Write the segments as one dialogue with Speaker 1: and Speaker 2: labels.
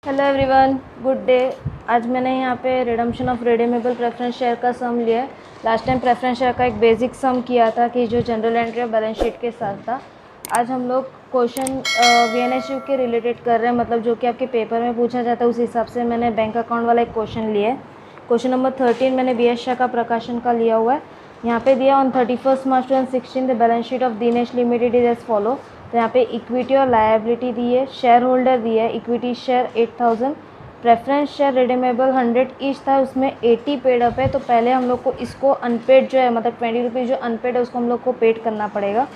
Speaker 1: Hello everyone, good day. आज मैंने यहाँ पे redemption of redeemable preference share का सम लिया है। लास्ट टाइम प्रेफरेंस शेयर का एक बेसिक सम किया था कि जो जनरल एंट्री और बैलेंस शीट के साथ था। आज हम लोग क्वेश्चन वीएनएसयू के रिलेटेड कर रहे हैं, मतलब जो कि आपके पेपर में पूछा जाता है उस हिसाब से मैंने बैंक अकाउंट वाला एक क्वेश्चन लिया है। क्वेश्चन नंबर 13 मैंने बीएस शाह का प्रकाशन का लिया हुआ है। यहाँ पे दिया on 31 March 2016 the balance sheet of Dinesh limited is as follow. तो यहाँ पे इक्विटी और लायबिलिटी दी है, शेयर होल्डर दी है, equity share 8000, preference share redeemable 100 each था, उसमें 80 पेड अप है। तो पहले हम लोग को इसको अनपेड जो है, मतलब 20 रुपीज़ जो अनपेड है उसको हम लोग को पेड करना पड़ेगा।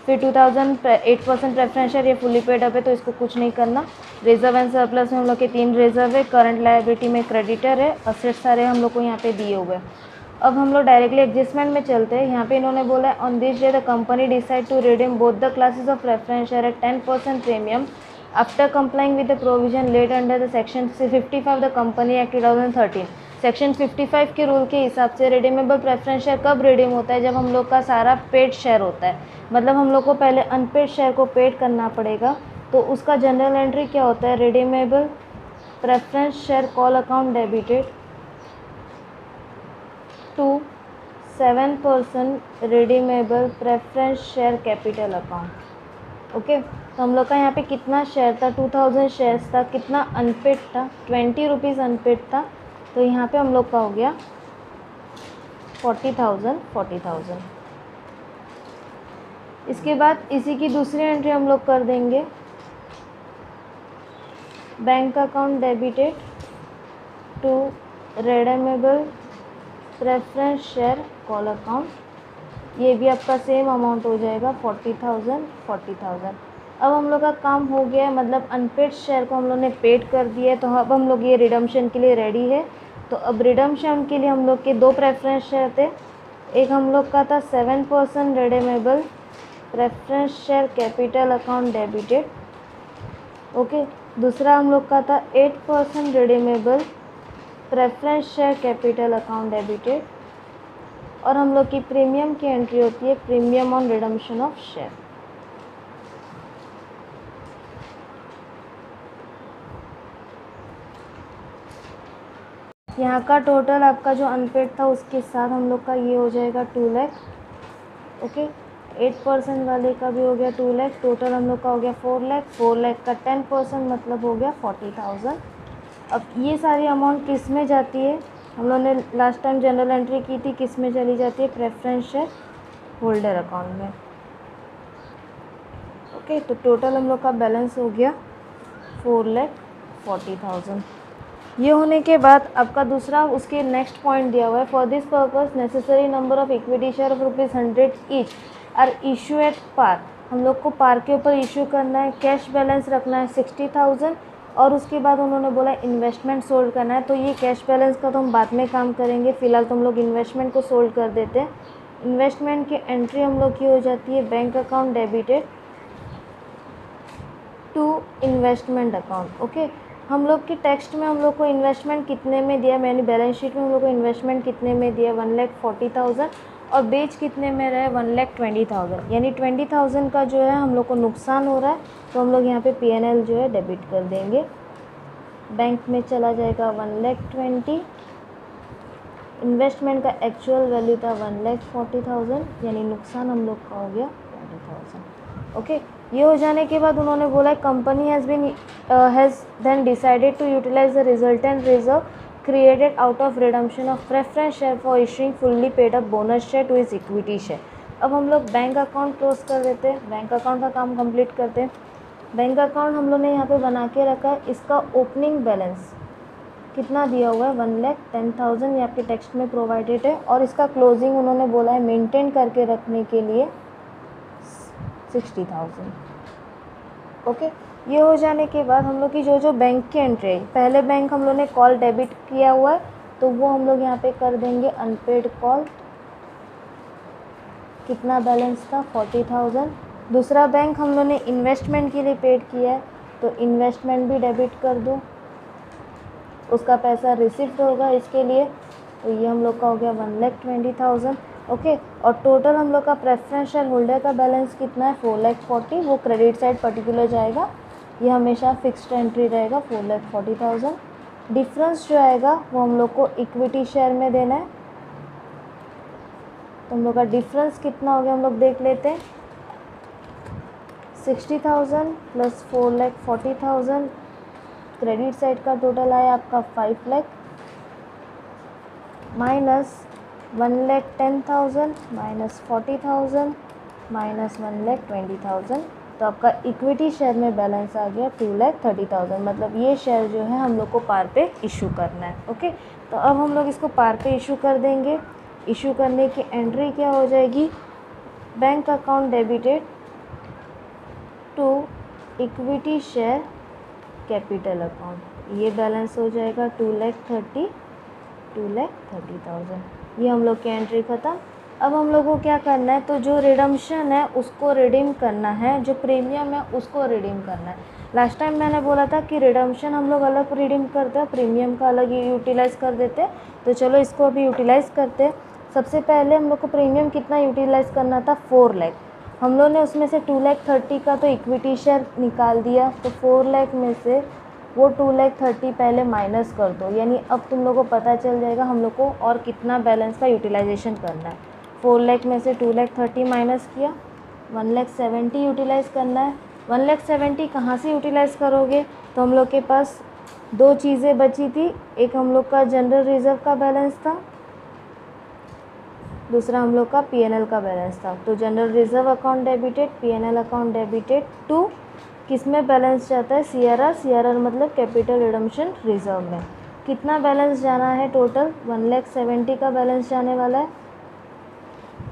Speaker 1: फिर 2000 8% प्रेफरेंस शेयर, ये फुली पेड अप है तो इसको कुछ नहीं करना। रिजर्व एंड सरप्लस में हम लोग के 3 रिजर्व है, करंट लायबिलिटी में क्रेडिटर है, असेट सारे हम लोग को यहाँ पे दिए हुए हैं। अब हम लोग डायरेक्टली एडजस्टमेंट में चलते हैं। यहाँ पे इन्होंने बोला है on this day the company decide to redeem both the classes of preference share at 10% premium after complying with the provision laid under the section 55 the company act 2013। Section 55 के rule के हिसाब से रिडीमेबल प्रेफरेंस शेयर कब redeem होता है? जब हम लोग का सारा पेड शेयर होता है, मतलब हम लोग को पहले अनपेड शेयर को पेड करना पड़ेगा। तो उसका जनरल एंट्री क्या होता है? Redeemable preference share call account debited to 7% redeemable preference share capital account. Okay, तो हम लोग का यहाँ पे कितना शेयर था? 2000 शेयर्स था। कितना अनपेड था? 20 रुपीज़ अनपेड था। तो यहाँ पे हम लोग का हो गया 40,000। इसके बाद इसी की दूसरी एंट्री हम लोग कर देंगे, bank account debited to redeemable preference share call account. ये भी आपका सेम अमाउंट हो जाएगा 40,000। अब हम लोग का काम हो गया है, मतलब अनपेड शेयर को हम लोग ने पेड कर दिया है। तो अब हम लोग ये रिडम्पशन के लिए रेडी है। तो अब रिडम्पशन के लिए हम लोग के 2 प्रेफरेंस शेयर थे। एक हम लोग का था 7% redeemable preference share capital account debited. Okay, दूसरा हम लोग का था 8% redeemable preference share capital account debited. और हम लोग की प्रीमियम की एंट्री होती है premium on redemption of share. यहाँ का टोटल आपका जो अनपेड था उसके साथ हम लोग का ये हो जाएगा 2 लाख। ओके, 8% वाले का भी हो गया 2 लाख। टोटल हम लोग का हो गया 4 लाख। 4 लाख का 10% मतलब हो गया 40,000। अब ये सारी अमाउंट किस में जाती है? हम लोगों ने लास्ट टाइम जनरल एंट्री की थी, किस में चली जाती है? प्रेफरेंस शेयर होल्डर अकाउंट में। ओके, तो टोटल हम लोग का बैलेंस हो गया 4,40,000। ये होने के बाद आपका दूसरा उसके नेक्स्ट पॉइंट दिया हुआ है, for this purpose necessary number of equity share of ₹100 each are issue at par. हम लोग को पार के ऊपर इशू करना है। कैश बैलेंस रखना है 60,000 और उसके बाद उन्होंने बोला इन्वेस्टमेंट सोल्ड करना है। तो ये कैश बैलेंस का तो हम बाद में काम करेंगे, फिलहाल तो हम लोग इन्वेस्टमेंट को सोल्ड कर देते हैं। इन्वेस्टमेंट की एंट्री हम लोग की हो जाती है bank account debited to investment account. Okay, हम लोग की टेक्स्ट में हम लोग को इन्वेस्टमेंट कितने में दिया, मैंने बैलेंस शीट में हम लोग को इन्वेस्टमेंट कितने में दिया 1,40,000 और बेच कितने में रहे 1,20,000, यानी 20,000 का जो है हम लोग को नुकसान हो रहा है। तो हम लोग यहाँ पे पीएनएल जो है डेबिट कर देंगे। बैंक में चला जाएगा 1,20,000। इन्वेस्टमेंट का एक्चुअल वैल्यू था 1,40,000, यानी नुकसान हम लोग का हो गया 20,000। ओके, ये हो जाने के बाद उन्होंने बोला company has then decided to utilise the resultant reserve created out of redemption of preference share for issuing fully paid up bonus share to is equity share. अब हम लोग बैंक अकाउंट क्लोज कर देते हैं, बैंक अकाउंट का काम complete करते हैं। बैंक अकाउंट हम लोग ने यहाँ पे बना के रखा है। इसका ओपनिंग बैलेंस कितना दिया हुआ है 1,10,000, ये आपके टेक्स्ट में प्रोवाइडेड है। और इसका क्लोजिंग उन्होंने बोला है मेंटेन करके रखने के लिए 60,000। ओके, ये हो जाने के बाद हम लोग की जो बैंक की एंट्री है, पहले बैंक हम लोग ने कॉल डेबिट किया हुआ है तो वो हम लोग यहाँ पे कर देंगे अनपेड कॉल। कितना बैलेंस था 40,000। दूसरा बैंक हम लोग ने इन्वेस्टमेंट के लिए पेड किया है तो इन्वेस्टमेंट भी डेबिट कर दो, उसका पैसा रिसीव्ड होगा इसके लिए। तो ये हम लोग का हो गया 1,20,000। ओके, और टोटल हम लोग का प्रेफरेंस शेयर होल्डर का बैलेंस कितना है 4,40,000, वो क्रेडिट साइड पर्टिकुलर जाएगा। ये हमेशा फिक्स्ड एंट्री रहेगा 4,40,000। डिफरेंस जो आएगा वो हम लोग को इक्विटी शेयर में देना है। तो हम लोग का डिफरेंस कितना हो गया हम लोग देख लेते हैं। 60,000 प्लस 4,40,000, क्रेडिट साइड का टोटल आया आपका 5 लाख, माइनस 1,10,000 माइनस 40,000 माइनस 1,20,000। तो आपका इक्विटी शेयर में बैलेंस आ गया 2,30,000। मतलब ये शेयर जो है हम लोग को पार पे इशू करना है। ओके, तो अब हम लोग इसको पार पे इशू कर देंगे। इशू करने की एंट्री क्या हो जाएगी, bank account debited to equity share capital account. ये बैलेंस हो जाएगा 2,30,000। ये हम लोग की एंट्री ख़त्म। अब हम लोग को क्या करना है, तो जो रिडम्पशन है उसको रिडीम करना है, जो प्रीमियम है उसको रिडीम करना है। लास्ट टाइम मैंने बोला था कि रिडम्पशन हम लोग अलग रिडीम करते हैं, प्रीमियम का अलग यूटिलाइज़ कर देते हैं। तो चलो इसको अभी यूटिलाइज़ करते हैं। सबसे पहले हम लोग को प्रीमियम कितना यूटिलाइज़ करना था, 4 लाख। हम लोग ने उसमें से 2,30,000 का तो इक्विटी शेयर निकाल दिया। तो 4 लाख में से वो 2,30,000 पहले माइनस कर दो, यानी अब तुम लोग को पता चल जाएगा हम लोग को और कितना बैलेंस का यूटिलाइजेशन करना है। 4 लाख में से 2,30,000 माइनस किया, 1,70,000 यूटिलाइज़ करना है। 1,70,000 कहाँ से यूटिलाइज़ करोगे, तो हम लोग के पास दो चीज़ें बची थी। एक हम लोग का जनरल रिजर्व का बैलेंस था, दूसरा हम लोग का पीएनएल का बैलेंस था। तो general reserve account debited, PNL account debited to किस में बैलेंस जाता है, सीआरआर। सीआरआर मतलब कैपिटल रिडम्पशन रिजर्व में। कितना बैलेंस जाना है, टोटल 1,70,000 का बैलेंस जाने वाला है।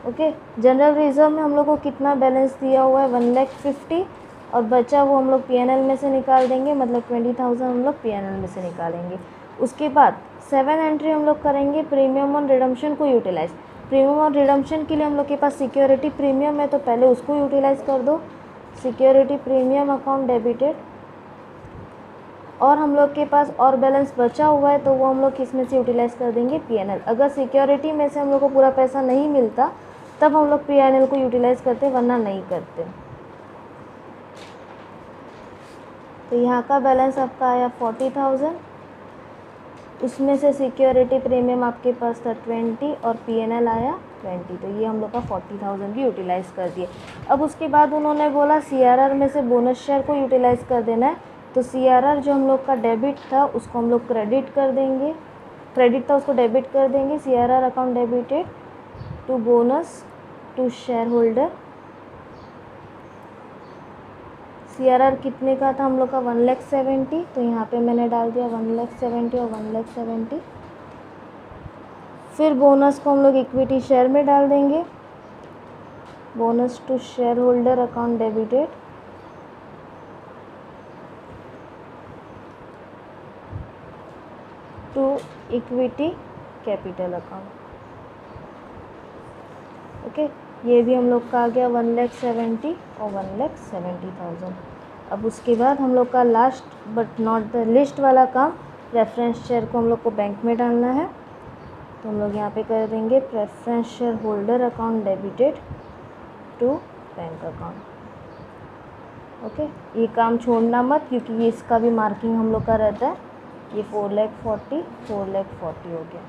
Speaker 1: ओके, जनरल रिजर्व में हम लोग को कितना बैलेंस दिया हुआ है, 1,50,000, और बचा वो हम लोग पीएनएल में से निकाल देंगे, मतलब 20,000 हम लोग पीएनएल में से निकालेंगे। उसके बाद 7 एंट्री हम लोग करेंगे प्रीमियम ऑन रिडम्पशन को यूटिलाइज़। प्रीमियम ऑन रिडम्पशन के लिए हम लोग के पास सिक्योरिटी प्रीमियम है, तो पहले उसको यूटिलाइज़ कर दो। सिक्योरिटी प्रीमियम अकाउंट डेबिटेड, और हम लोग के पास और बैलेंस बचा हुआ है तो वो हम लोग किस में से यूटिलाइज़ कर देंगे, पीएनएल। अगर सिक्योरिटी में से हम लोग को पूरा पैसा नहीं मिलता तब हम लोग पीएनएल को यूटिलाइज़ करते, वरना नहीं करते। तो यहाँ का बैलेंस आपका आया 40,000, उसमें से सिक्योरिटी प्रीमियम आपके पास था 20 और पीएनएल आया 20। तो ये हम लोग का 40,000 भी यूटिलाइज़ कर दिए। अब उसके बाद उन्होंने बोला सीआरआर में से बोनस शेयर को यूटिलाइज़ कर देना है। तो सीआरआर जो हम लोग का डेबिट था उसको हम लोग क्रेडिट कर देंगे, क्रेडिट था उसको डेबिट कर देंगे। CRR account debited to bonus to shareholder. CRR कितने का था हम लोग का, 1,70,000, तो यहाँ पे मैंने डाल दिया 1,70,000 और 1,70,000। फिर बोनस को हम लोग इक्विटी शेयर में डाल देंगे, bonus to shareholder account debited to equity capital account. Okay, ये भी हम लोग का आ गया 1,70,000 और 1,70,000। अब उसके बाद हम लोग का last but not the list वाला काम, प्रेफरेंस शेयर को हम लोग को बैंक में डालना है। तो हम लोग यहाँ पे कर देंगे preference shareholder account debited to bank account. Okay, ये काम छोड़ना मत, क्योंकि ये इसका भी मार्किंग हम लोग का रहता है। ये 4,40,000 हो गया।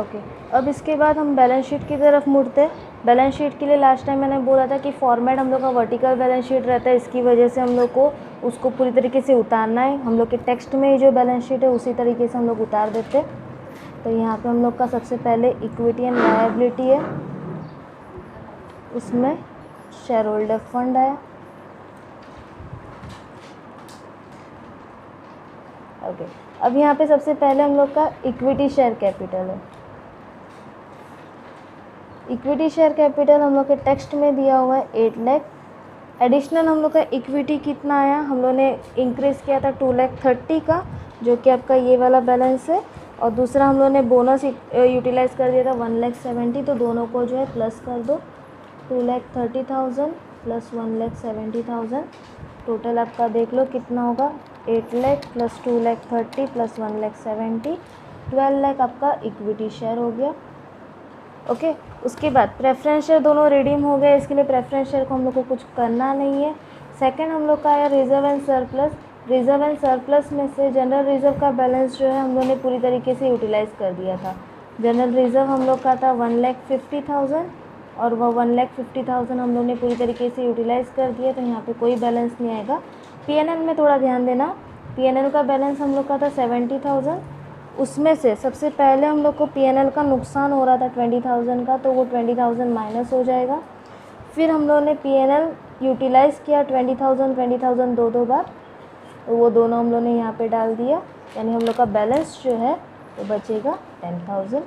Speaker 1: ओके, अब इसके बाद हम बैलेंस शीट की तरफ मुड़ते हैं। बैलेंस शीट के लिए लास्ट टाइम मैंने बोला था कि फॉर्मेट हम लोग का वर्टिकल बैलेंस शीट रहता है, इसकी वजह से हम लोग को उसको पूरी तरीके से उतारना है। हम लोग के टेक्स्ट में ही जो बैलेंस शीट है उसी तरीके से हम लोग उतार देते हैं। तो यहाँ पे हम लोग का सबसे पहले इक्विटी एंड लायबिलिटी है, उसमें शेयर होल्डर फंड आया। ओके, अब यहाँ पे सबसे पहले हम लोग का इक्विटी शेयर कैपिटल है। इक्विटी शेयर कैपिटल हम लोग के टेक्स्ट में दिया हुआ है 8 लाख। एडिशनल हम लोग का इक्विटी कितना आया, हम लोग ने इंक्रीज़ किया था 2,30,000 का, जो कि आपका ये वाला बैलेंस है। और दूसरा हम लोग ने बोनस यूटिलाइज़ कर दिया था 1,70,000, तो दोनों को जो है प्लस कर दो, 2,30,000 प्लस 1,70,000। टोटल आपका देख लो कितना होगा, 8 लाख प्लस 2,30,000 प्लस 1,70,000, 12 लाख आपका इक्विटी शेयर हो गया। ओके, उसके बाद प्रेफरेंस शेयर दोनों रिडीम हो गए, इसके लिए प्रेफरेंस शेयर को हम लोग को कुछ करना नहीं है। सेकंड हम लोग का है reserve and surplus. Reserve and surplus में से जनरल रिजर्व का बैलेंस जो है हम लोग ने पूरी तरीके से यूटिलाइज़ कर दिया था। जनरल रिजर्व हम लोग का था 1,50,000 और वह 1,50,000 हम लोग ने पूरी तरीके से यूटिलाइज़ कर दिया, तो यहाँ पे कोई बैलेंस नहीं आएगा। पीएनएल में थोड़ा ध्यान देना, पीएनएल का बैलेंस हम लोग का था 70,000। उसमें से सबसे पहले हम लोग को पीएनएल का नुकसान हो रहा था 20,000 का, तो वो 20,000 माइनस हो जाएगा। फिर हम लोगों ने पीएनएल यूटिलाइज़ किया 20,000 दो बार, तो वो दोनों हम लोग ने यहाँ पे डाल दिया, यानी हम लोग का बैलेंस जो है वो बचेगा 10,000।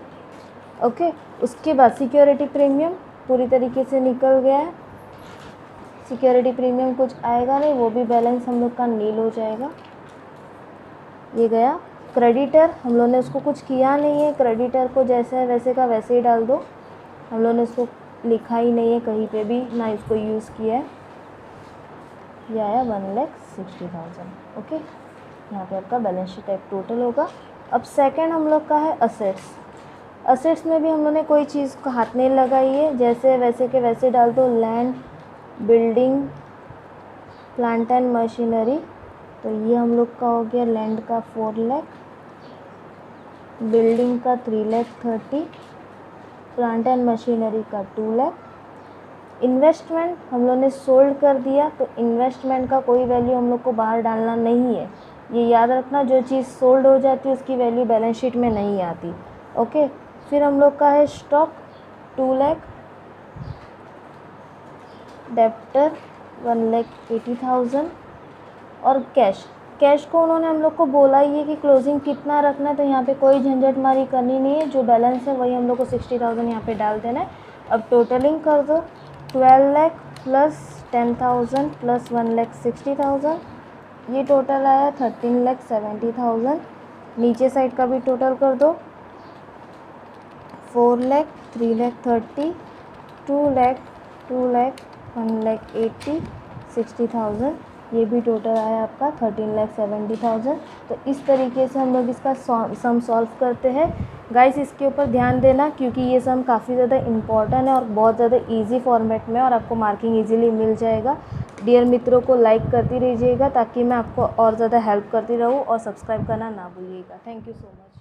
Speaker 1: ओके, उसके बाद सिक्योरिटी प्रीमियम पूरी तरीके से निकल गया है, सिक्योरिटी प्रीमियम कुछ आएगा नहीं, वो भी बैलेंस हम लोग का नील हो जाएगा। ये गया क्रेडिटर, हम लोग ने उसको कुछ किया नहीं है, क्रेडिटर को जैसे है वैसे का वैसे ही डाल दो, हम लोग ने उसको लिखा ही नहीं है कहीं पे भी, ना इसको यूज़ किया है। ये आया 1,60,000। ओके, यहाँ पे आपका बैलेंस शीट टाइप टोटल होगा। अब सेकंड हम लोग का है असेट्स। असेट्स में भी हम लोग ने कोई चीज़ को हाथ नहीं लगाई है, जैसे वैसे के वैसे डाल दो। Land, building, plant and machinery, तो ये हम लोग का हो गया लैंड का 4 लाख, बिल्डिंग का 3,30,000, प्लांट एंड मशीनरी का 2 लाख। इन्वेस्टमेंट हम लोग ने सोल्ड कर दिया, तो इन्वेस्टमेंट का कोई वैल्यू हम लोग को बाहर डालना नहीं है, ये याद रखना, जो चीज़ सोल्ड हो जाती है उसकी वैल्यू बैलेंस शीट में नहीं आती। ओके, फिर हम लोग का है स्टॉक 2 लाख, डेप्टर 1,80,000 और कैश। कैश को उन्होंने हम लोग को बोला ही है कि क्लोजिंग कितना रखना है, तो यहाँ पे कोई झंझट मारी करनी नहीं है, जो बैलेंस है वही हम लोग को 60,000 यहाँ पे डाल देना है। अब टोटलिंग कर दो, 12 लाख प्लस 10,000 प्लस 1,60,000, ये टोटल आया 13,70,000। नीचे साइड का भी टोटल कर दो, 4 लाख, 3,30,000, 2 लाख, 1,80,000, 60,000, ये भी टोटल आया आपका 13,70,000। तो इस तरीके से हम लोग इसका सम सॉल्व करते हैं। गाइस, इसके ऊपर ध्यान देना, क्योंकि ये सम काफ़ी ज़्यादा इम्पॉर्टेंट है और बहुत ज़्यादा इजी फॉर्मेट में, और आपको मार्किंग इजीली मिल जाएगा। डियर मित्रों को लाइक करती रहिएगा ताकि मैं आपको और ज़्यादा हेल्प करती रहूँ, और सब्सक्राइब करना ना भूलिएगा। Thank you so much.